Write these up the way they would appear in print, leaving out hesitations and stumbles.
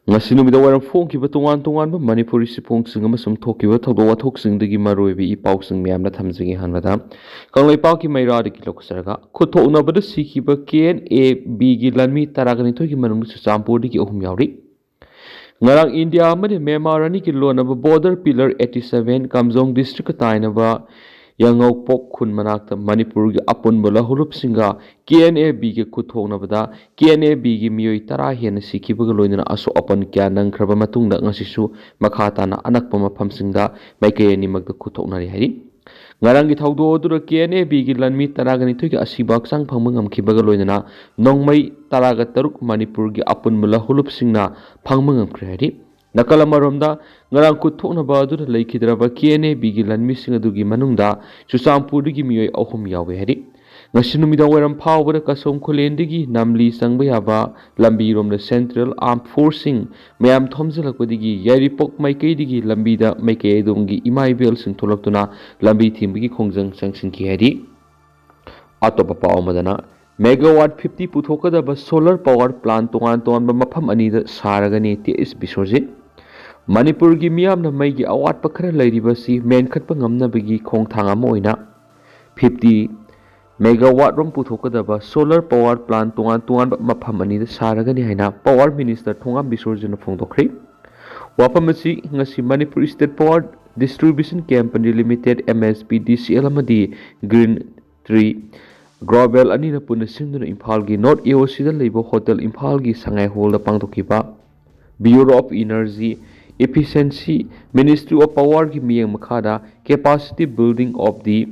Ngasi numida waram phongkiba tongan Manipuri siphongsing amasung thokiba thawdok wathoksingdagi maroibi ipausing miyamna thamjagi hanbada kanglaipaukki mairadi lokasaraga khutthoknabada sikiba KNAB gi lanmi taragani gi manung Ccpur gi ohum yauri ngarang India amade Myanmar ani ki lonaba border pillar 87 Kamjong district tainaba Yangau pok khun manakta Manipur gi apunbala hurup singa KNAB gi khutthoknabada KNAB gi miyoi tara hena sikibaga loinana aso apan kya nangkraba matungda ngasisu makhatana anakpa mafam singa maikay ani magda khutthoknari hari ngarang gi thawdo dura KNAB gi lanmi taragani thugi Ashiba sang phangma ngamkhibaga loinana nongmai taraga taruk Manipur gi apunbala hurup singna phangma ngamkhre hari Nakalamoromda ngarang khutthoknaba adu Leikhidre CM gi lanmi singadugi manungda Ccpur gi miyoi ahum yawe hari Ngashi numida waram phawbada kasom khulendigi namli sangba yaba lambi romda Central Armed Forcing mayam thomjalakpadigi yaripok maikaidigi lambida maikai dongi imaibel sing tholaktuna lambi thimbigi khongjang sangsinki hari atopa pawmadana megawatt 50 puthokadaba solar power plant tongan mafam anida saragani TS Bisorjit Manipur gi miyamna maigi awatpa khara lairibasi menkhatpa ngamnabagi khongthang ama oina 50 megawatt rom puthokadaba solar power plant tongan mafam anida saragani haina power minister Thongam Bisorjit na phongdokhri wapamasi ngasi Manipur State Power Distribution Company Limited MSPDCL amadi Green Tree Global anina punna simduna Imphal gi North AOC da leibo hotel Imphal gi Sangai Hall da pangtokhiba Bureau of Energy Efficiency Ministry of Power ki miyang makhada capacity building of the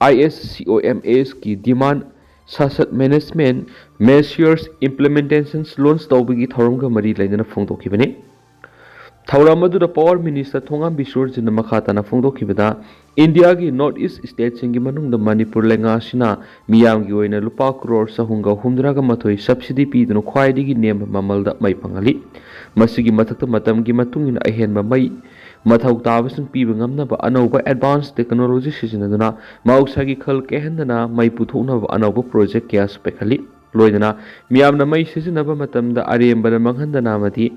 ISCOMS ki demand sasat management measures implementations launch tawbigi thoramga mari lainana phongdokhibani thauramadu da Power Minister Thongam Bisorjit na makhatana phongdokhibada India gi North East states singi manung da Manipur lenga sina miyam gi oina lupa crore sahunga humdraga mathoi subsidy pi dunu khwaidigi nem mamal da mai pangali masigi mathakta matam gi matungina ahenba mai mathau tabasung piba ngamnaba anauba advanced technology sizinaduna mausagi khal kehendana mai puthoknaba anauba project kya spekhali loidana miyamna mai sizinaba matamda aremba manghandana mati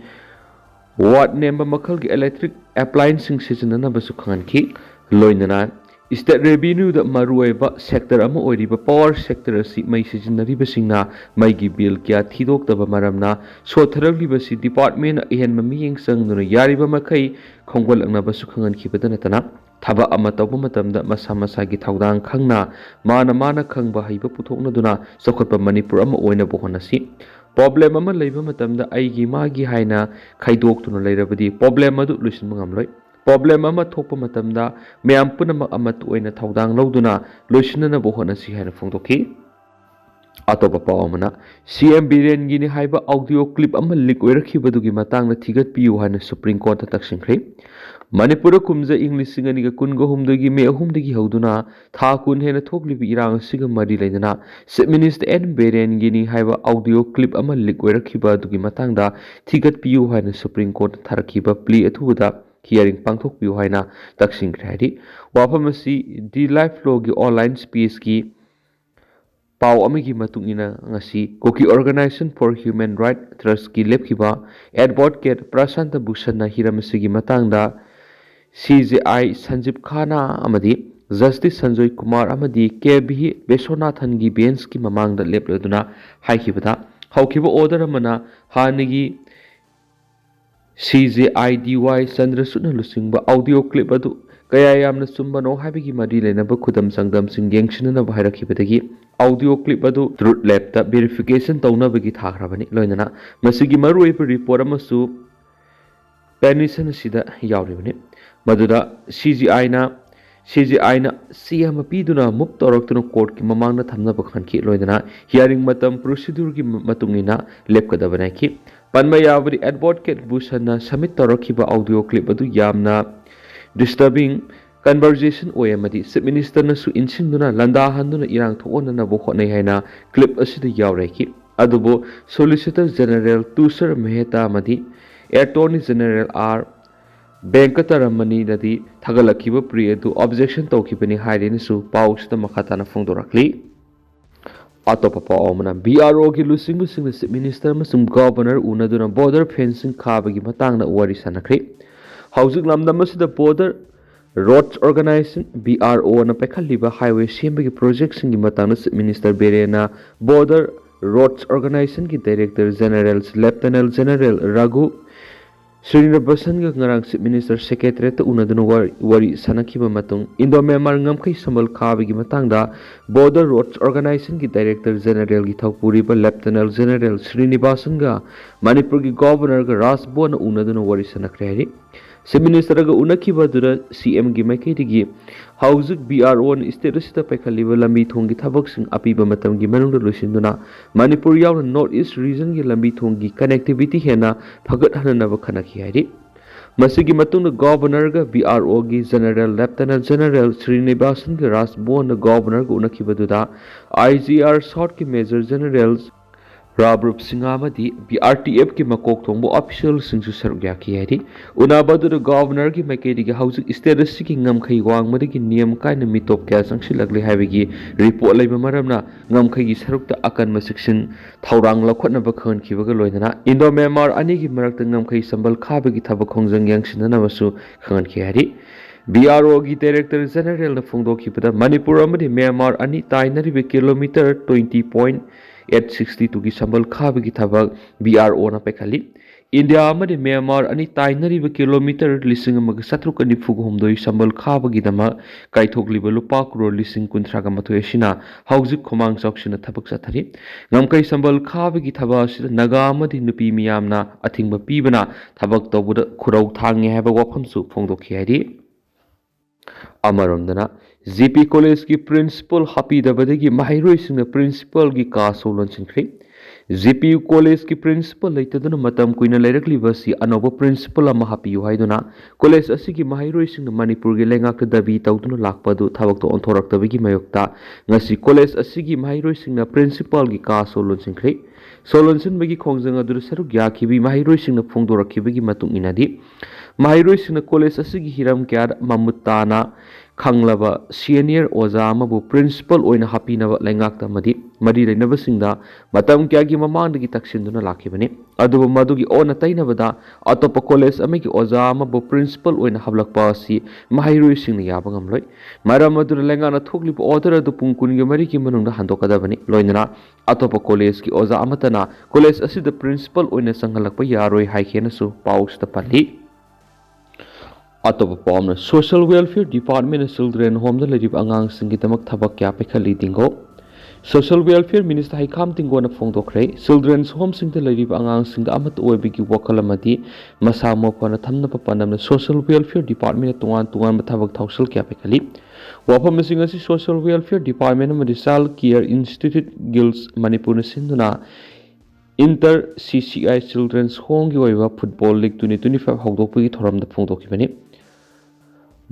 watt nemba makhal gi electric appliance sizinana basu khanki loinana state revenue da maruaiba sector ama oiriba power sector asi mai sizinariba singna mai gi bill kya thidok taba maramna sotharaliba si department ahen mamiyeng sangduna yariba makai khongwal angna basu khangan khibadana tana thaba ama tawba matamda masa masa gi thawdang khangna mana khangba haiba puthokna duna sokhotpa Manipur ama oina bohonasi problem ama leiba matamda aigi magi haina khaidok tuna leirabadi problem adu luisinma ngamloi problem ama thokpa matamda mayam punama amatu oina thawdang loduna loisinana bohonasi haina phongdokhi atopa pawamana CM Biren gini haiba audio clip ama leak oirakhibadu gi matangna thigat piu haina Supreme Court ta taksingkhri Manipur kumja English singani ga kungo humdagi me ahumdagi hauduna tha kun hena thoklibi irang siga mari leidana Chief Minister N Biren gini haiba audio clip ama leak oirakhiba du gi matangda thigat piu haina Supreme Court tharakhiba plea athuda hearing pangthok piu haina taksing khari wapamasi di life law gi online space ki pau amigi matungina ngasi koki organization for human right trust ki lepkiba advocate Prashant Bhushan na hiramasi gi matangda CJI Sanjeev Khana amadi Justice Sanjoy Kumar amadi KBH Besonathan gi bench ki mamangda lepladuna haikibada haukiba order amana hanigi CJIDY Chandrasuna lusingba audio clip adu kaya yamna sumbano habigi mari lenaba khudam sangdam singyengshina bhairakibadagi audio clip adu truth lab ta verification taunabagi thagrabani loinana masigi marui report amasu permission sida yauribani maduda CGI na CM piduna mup toroktuna court ki mamangna thamna bakhan ki loidana hearing matam procedure ki matungina lepkadabana ki panma yabri advocate Bhushan submit torokhiba audio clip adu yamna disturbing conversation oyamadi Chief Minister na su insingduna landa handuna irang thona na bo khonai haina clip asida yaureki adubo Solicitor General Tushar Mehta amadi Attorney General R Venkataramani nadi thagalakhiba pri adu objection tawkhibani haireni su pausda makhatana phongdorakli Atop Paumana, BRO Gilusing Chief Minister Masum Governor Unaduna border fencing Kabagi Matanga Wari Sanakri. Housing Lamdamas the border roads organization BRO na Pekaliba highway Shembagi projects in Matana Minister Berena border roads organization ki Director General Lieutenant General Raghu Srinivasan ngarang Chief Minister Secretary to unaduna wari sanakiba matung Indo Myanmar ngamkai sambal kabigi matangda border roads organization ki Director General gi thokpuriba Lieutenant General Srinivasan ga Manipur gi Governor ga Rasbo na unaduna wari sanakre Chief Minister ga unakiba dura CM gi maikidigi Housing BRO on status ta pekaliba lambi thongi thabak sing apiba matam gi manungda lusinduna Manipur yaw North East region gi lambi thongi connectivity hena phagat hanana khanaki hari masigi matung Governor ga BRO gi General Lieutenant General Srinivasan gi Rasbo na Governor ga unakiba duda IGR South ki Major Generals Rabrup Singamadi BRTF ki makok thongbo official singsu sarugya ki hari unabadu Governor ki makedi ki housing status ki ngamkhai wangmadi ki niyam kaina mitop kya sangsi lagli haibigi report laiba maramna ngamkhai gi sarukta akan masiksin thaurang lakhotna ba khan ki baga loinana Indo Myanmar ani ki marakta ngamkhai sambal khabagi thaba khongjang yangsinana basu khan ki hari BRO gi Director General na phongdo ki pada Manipur amadi Myanmar ani tainari be kilometer 20.862 ki sambal khabagi thaba BRO na pekhali India amadi Myanmar ani tainari be kilometer lising amag satruk ani fughomdoi sambal khabagi dama kaithokliba lupa crore lising kunthraga matho esina hauzik khomang chauksina thabak sathari ngamkai sambal khabagi thaba sida naga amadi nupi miyamna athingba pibana thabak tawbuda khurau thange haba wafamsu phongdokhi hari Amarondana GP College ki principal happy dabadagi mahairoi singna principal gi ka solon sinkri GP College ki principal laitaduna matam kuina lairakli basi anoba principal ama happy haiduna college asigi mahairoi singna Manipur gi lengak dabi tawduna lakpadu thabak to onthorak tabigi mayokta ngasi college asigi mahairoi singna principal gi ka solon sinkri solon sin bagi khongjang adur saru gya khibi mahairoi singna phongdorak khibagi matung inadi mahairoi singna college asigi hiram kya mamutana Kanglaba senior oza amabu principal oina happy naba lengakta madi lainaba singda matam kya gi mamang dagi taksinduna lakhibani aduba madugi ona tainabada atopa college amagi oza amabu principal oina hablakpa si mahairoi singna yaba ngamloi maram adur lengana thokliba order adu pungkun gi mari ki manungda handokadabani loinana atopa college ki oza amatana college asida principal oina sanghalakpa yaroi haikena su paus ta pali Atop Pomna Social Welfare Department Children Home the Lady Angang Singidamak Tabak Yapekali Dingo Social Welfare Minister Haikam Dingo na Fongdokre Children's Home Sing the Lady Angang Sing the Amat Webiki Wakalamati Masamo Pana Tamna Papanam Social Welfare Department Tuan Matabak Tausal Yapekali Wapa missing as Social Welfare Department Medical Care Institute Guilds Manipur Sinduna Inter CCI Children's Home Giwa Football League 2025 Hogdopi Thoram the Fongdokibani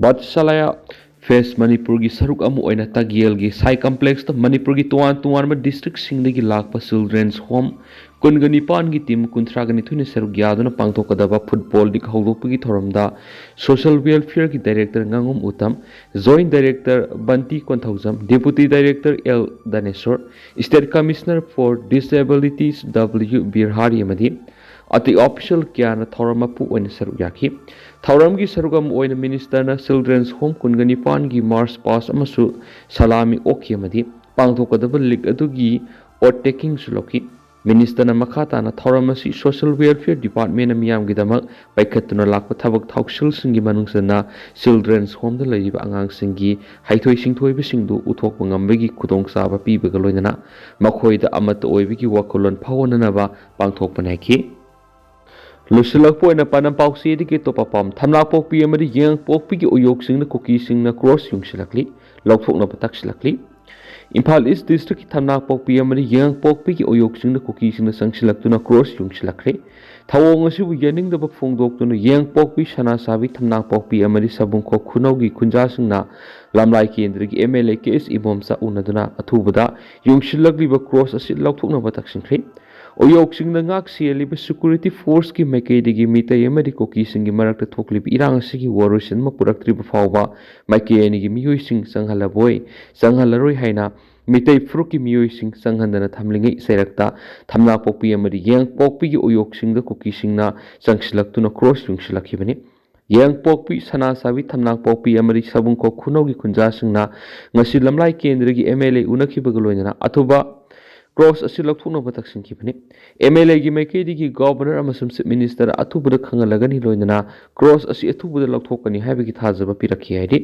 Batsalaya Face Manipur gi saruk amu oina tagiel gi sai complex ta Manipur gi tuan ma district singdagi lakpa children's home kungani pan gi team kuntragani thuni saruk gyaduna pangthokadaba football dik hawdokpagi thoramda social welfare gi director ngangum utam joint director Banti Konthaujam deputy director L Daneswar state commissioner for disabilities W Birhari amadi ati official kyana thoramapu oina saruk yakhi Thauram gi sarugam oina minister na children's home kungani pan gi march pass amasu salami okhi amadi pangthokadaba lik adugi overtaking suloki minister na makhata na thauram asi social welfare department amiyam gi damak paikhatuna lakpa thabak thauksil singi manungsana children's home da laiba angang singi haithoi singthoi bisingdu uthokpa ngambagi khudong saba pibaga loinana makhoida amat oibigi wakolon phawonana ba pangthokpa naiki Lusilak po na panam pausi di kito papam thamlak pok pi amadi yang pok pi ki uyok sing na cookie sing na cross yung silakli lawfok na patak silakli Imphal East District thamlak pok pi amadi yang pok pi ki uyok sing na cookie sing na sang silak tu na cross yung silakli thawong asibu yaning da ba phongdok tu na yang pok pi sana sabi thamlak pok pi amadi sabung ko khunau gi khunja sing na lamlai kendra gi MLA KS ibomsa unaduna athubada yung silakli ba cross asi lawfok na patak singkri Oyok sing na ngak siya security force ki maikaydi mitay amadi koki sing marakta thoklib irang sigi warusin mapurak triba fawba maikayani gi miyoy sing sanghalaboy sanghalaroi haina Mitai Fruki Mioising Sanghandana Tamlingi Serakta, Tamna Popi Amadi Yang Popi Oyoksing the cookie singna, Sangslak to no cross yung Shilakibani. Yang Popi Sana Savi Tamna Popi Amadi Sabunko Kunogi Kunjasingna, Ngashi Lamlai Kendrigi MLA Unaki Bagaloina, Atuba. Cross asilak thuna batak singkipani MLA gi maikedi gi governor amasum chief minister atubada khangalagani loinana cross asi atubada laukthokani haibagi thajaba pirakhi haidi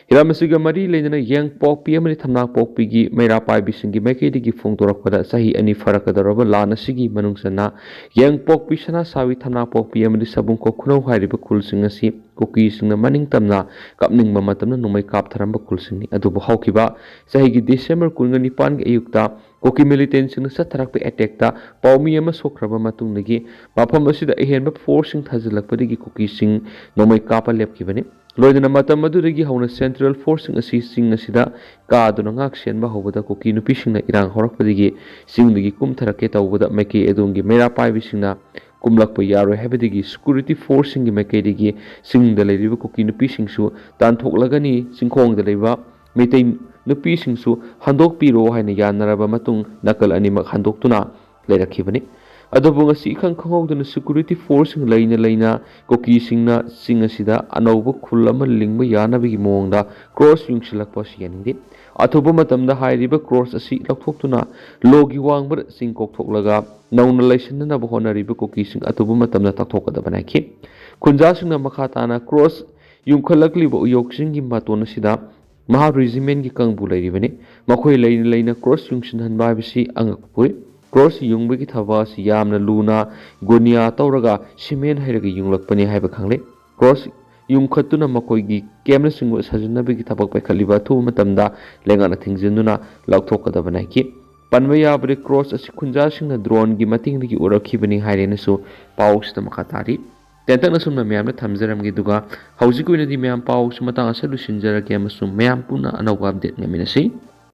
hiramasiga mari leina yang pokpi amani thamna pokpi gi meira pai bisingi maikedi gi phongdorakpada sahi ani farakadaroba lana sigi manungsana yang pokpi sana sawi thamna pokpi amani sabungko khunau hairiba kulsing asi koki singna maning tamna kapning mamatamna numai kap tharamba kulsingni adubu haukiba sahi gi December 19 gi ayukta Koki militants in the Satarak attack ta Paumi ama Sokraba Matungi, Papamasi Ahenba forcing Tazilapadi cookie sing no my kappa lep giveni. Lloydana Matamadurigi Hona Central forcing assisting Asida, Kadonangaxian Bahova cookie no fishing Iran Horakpadigi, sing the Kum Taraketa over the Maki Edungi Mera Pai Visina, Kumlak Payaro Habitigi, security forcing Makadigi, sing the lady cookie no fishing shoe, Dan Toklagani, sing Kong the Leva, Metain. Nupisingsu handok piro haina yanaraba matung nakal animak handoktuna leirakhibani adubu ngasi khang khongduna security force leina koki singna singasida anauba khulama lingba yanabigi mongda cross yungsilakpa siyanindi athuba matamda hairiba cross asi lakthokhtuna logi wangbar sing kokthoklaga nauna laisanna bahonariba koki sing athuba matamda takthokadabana khi khunja singna makhatana cross yungkhalakliba uyoksingi matona sida Maha Regimen ki Kangbu Lairibani, Makoi Laina Cross Junction and Babisi Angakpuri, Cross Yungbi Tavas, Yamna Luna, Gunia Tauraga, Simen Heragi Yunglakpani Haibakangli, Cross Yungkatuna Makoigi, Gamnessing was Hazanabi Tabak by Kaliba, two Matamda, Langana Tingzinduna, Lautoka the Vanaki, Panvaya Bri Cross as Kunjashing a drone, Gimating the Urakibani Haireneso, Paus the Makatari. Tentak nasumna meyamna thamjaramgi duga hauji kuina di meyam paus matang asa lusinjarage amasum meyam puna anauga update ngaminasi